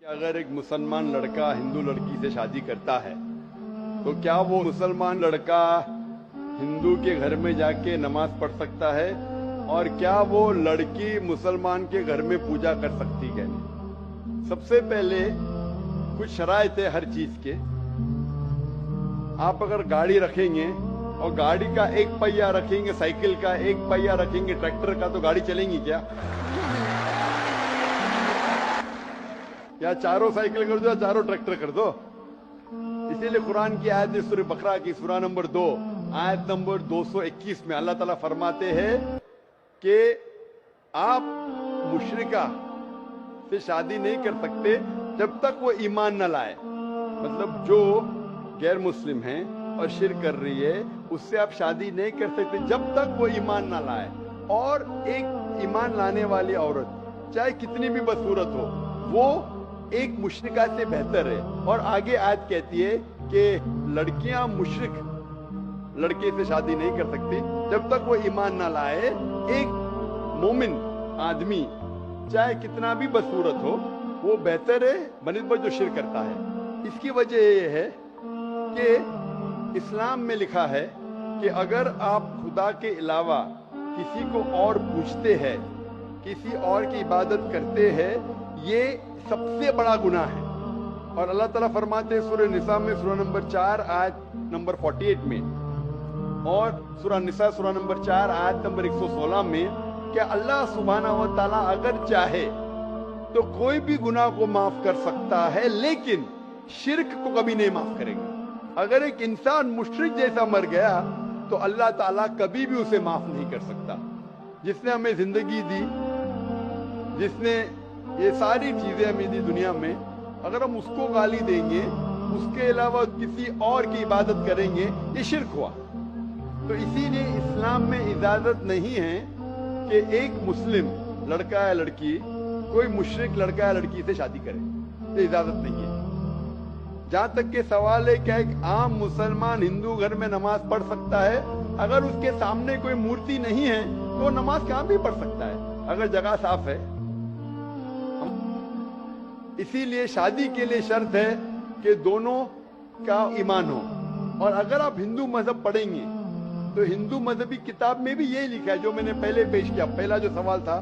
अगर एक मुसलमान लड़का हिंदू लड़की से शादी करता है तो क्या वो मुसलमान लड़का हिंदू के घर में जाके नमाज पढ़ सकता है और क्या वो लड़की मुसलमान के घर में पूजा कर सकती है? सबसे पहले कुछ शराइत है हर चीज के। आप अगर गाड़ी रखेंगे और गाड़ी का एक पहिया रखेंगे, साइकिल का एक पहिया रखेंगे, ट्रैक्टर का, तो गाड़ी चलेंगी क्या? या चारों साइकिल कर दो या चारों ट्रैक्टर कर दो। इसीलिए कुरान की आयत सूरह बकरा की सूरा नंबर 2 आयत नंबर 221 में अल्लाह ताला फरमाते हैं कि आप मुशरिका से शादी नहीं कर सकते जब तक वो ईमान न लाए। मतलब जो गैर मुस्लिम है और शिर्क कर रही है उससे आप शादी नहीं कर सकते जब तक वो ईमान न लाए। और एक ईमान लाने वाली औरत चाहे कितनी भी बदसूरत हो वो एक मुशरिका से बेहतर है। और आगे आयत कहती है कि लड़कियां मुशरिक लड़के से शादी नहीं कर सकती जब तक वो ईमान ना लाए। एक मोमिन आदमी चाहे कितना भी बदसूरत हो वो बेहतर है बनिस्बत जो शिर्क करता है। इसकी वजह ये है कि इस्लाम में लिखा है कि अगर आप खुदा के अलावा किसी को और पूछते हैं, किसी और की इबादत करते हैं, ये सबसे बड़ा गुनाह है। और अल्लाह ताला फरमाते हैं सूरह निसा में सूरा नंबर 4 आयत नंबर 48 में और सूरा निसा सूरा नंबर 4 आयत नंबर 116 में कि अल्लाह सुब्हानहू व तआला अगर चाहे तो कोई भी गुनाह को माफ कर सकता है लेकिन शिर्क को कभी नहीं माफ करेगा। अगर एक इंसान मुशरिक जैसा मर गया तो अल्लाह ताला कभी भी उसे माफ नहीं कर सकता। जिसने हमें जिंदगी दी, जिसने ये सारी चीजें हमें दी दुनिया में, अगर हम उसको गाली देंगे, उसके अलावा किसी और की इबादत करेंगे, ये शिर्क हुआ। तो इसीलिए इस्लाम में इजाजत नहीं है कि एक मुस्लिम लड़का या लड़की कोई मुशरिक लड़का या लड़की से शादी करे, ये इजाजत नहीं है। जहां तक के सवाल है क्या एक आम मुसलमान हिंदू घर में नमाज पढ़ सकता है? अगर उसके सामने कोई मूर्ति नहीं है तो नमाज कहां भी पढ़ सकता है अगर जगह साफ है। इसीलिए शादी के लिए शर्त है कि दोनों का ईमान हो। और अगर आप हिंदू मजहब पढ़ेंगे तो हिंदू मजहबी किताब में भी यही लिखा है जो मैंने पहले पेश किया। पहला जो सवाल था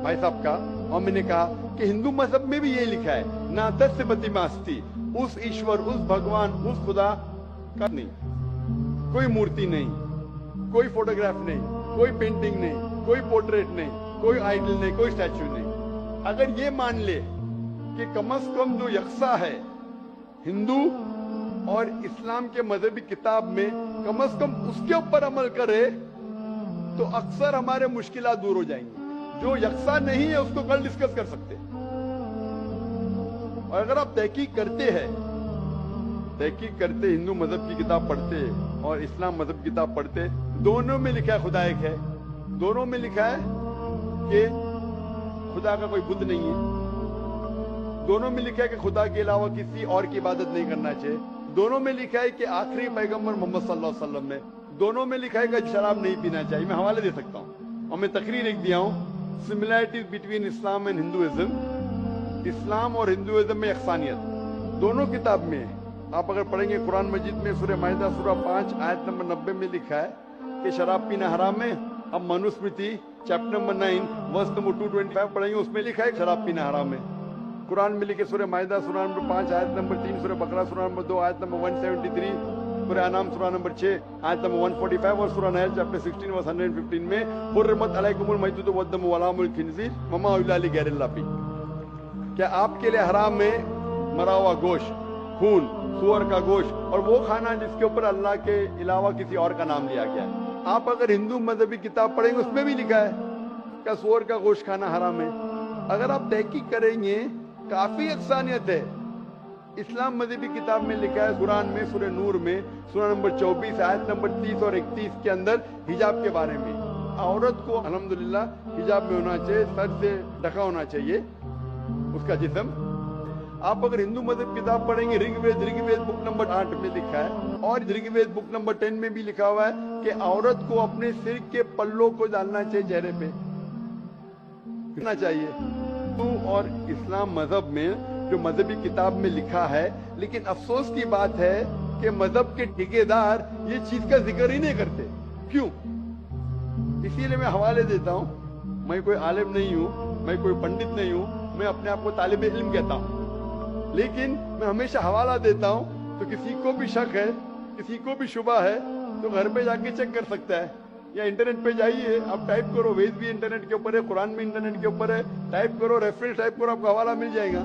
भाई साहब का, और मैंने कहा कि हिंदू मजहब में भी यही लिखा है, ना तस्य प्रतिमास्ति, उस ईश्वर, उस भगवान, उस खुदा का नहीं, कोई मूर्ति नहीं, कोई फोटोग्राफ नहीं, कोई पेंटिंग नहीं, कोई पोर्ट्रेट नहीं, कोई आइडल नहीं, कोई स्टैच्यू नहीं। अगर ये मान ले कि कम से कम जो यकसा है हिंदू और इस्लाम के मजहबी किताब में, कम से कम उसके ऊपर अमल करे तो अक्सर हमारे मुश्किलात दूर हो जाएंगी। जो यकसा नहीं है उसको कल डिस्कस कर सकते। और अगर आप तहकीक करते हिंदू मजहब की किताब पढ़ते और इस्लाम मजहब की किताब पढ़ते, दोनों में लिखा है खुदा एक है, दोनों में लिखा है कि खुदा का कोई बुत नहीं है, दोनों में लिखा है कि खुदा के अलावा किसी और की इबादत नहीं करना चाहिए, दोनों में लिखा है कि आखिरी पैगंबर मोहम्मद सल्लल्लाहु अलैहि वसल्लम ने, दोनों में लिखा है कि शराब नहीं पीना चाहिए। मैं हवाले दे सकता हूँ और मैं तकरीर लिख दिया हूँ, similarities between Islam and Hinduism, Islam और हिंदुइज्म में यकसानियत दोनों किताब में है। आप अगर पढ़ेंगे कुरान मजीद में सूरह माइदा सूरा 5 आयत नंबर 90 में लिखा है कि शराब पीना हराम है। अब Manusmriti chapter number 9 verse number 225 पढ़ेंगे, उसमें लिखा है शराब पीना हराम है। कुरान में लिखे सूरह माइदा सूरा नंबर 5 आयत नंबर 3, सूरह बकरा सूरा नंबर 2 आयत नंबर 173, सूरह अनाम सूरा नंबर 6 आयत नंबर 145 और सूरह नहल चैप्टर 16 वर्स 115 में हुर्रिमत अलैकुमुल मैततु वद्दमु वलहमुल खिंजीर वमा उहिल्ला लिगैरिल्लाह बिही। क्या आपके लिए हराम है मरा हुआ गोश्त, खून, सुअर का गोश्त और वो खाना जिसके ऊपर अल्लाह के अलावा किसी और का नाम लिया गया है? आप अगर हिंदू मजहबी किताब पढ़ेंगे उसमें भी लिखा है क्या सुअर का गोश्त खाना हराम है। अगर आप तहकीक करेंगे काफी अफसानियत है। इस्लाम मजहबी किताब में लिखा है कुरान में सूरह नूर में सूरा नंबर 24 आयत नंबर 30 और 31 के अंदर हिजाब के बारे में, औरत को अल्हम्दुलिल्लाह हिजाब में होना चाहिए, सर से ढका होना चाहिए उसका जिस्म। आप अगर हिंदू मजहब किताब पढ़ेंगे ऋग्वेद बुक नंबर 8 में लिखा है और ऋग्वेद बुक नंबर 10 में भी लिखा हुआ है कि औरत को अपने सिर के पल्लों को डालना चाहिए, चेहरे पे चाहिए। हिंदू और इस्लाम मजहब में جو مذہبی کتاب میں لکھا ہے، لیکن افسوس کی بات ہے کہ مذہب کے ٹھیکیدار یہ چیز کا ذکر ہی نہیں کرتے. کیوں؟ اسی لیے میں حوالے دیتا ہوں. میں کوئی عالم نہیں ہوں، میں کوئی پنڈت نہیں ہوں، میں اپنے آپ کو طالب علم کہتا ہوں، لیکن میں ہمیشہ حوالہ دیتا ہوں. تو کسی کو بھی شک ہے، کسی کو بھی شبہ ہے، تو گھر پہ جا کے چیک کر سکتا ہے، یا انٹرنیٹ پہ جائیے، آپ ٹائپ کرو، وید بھی انٹرنیٹ کے اوپر ہے، قرآن بھی انٹرنیٹ کے اوپر ہے، ٹائپ کرو، ریفرنس ٹائپ کرو، آپ کو حوالہ مل جائے گا.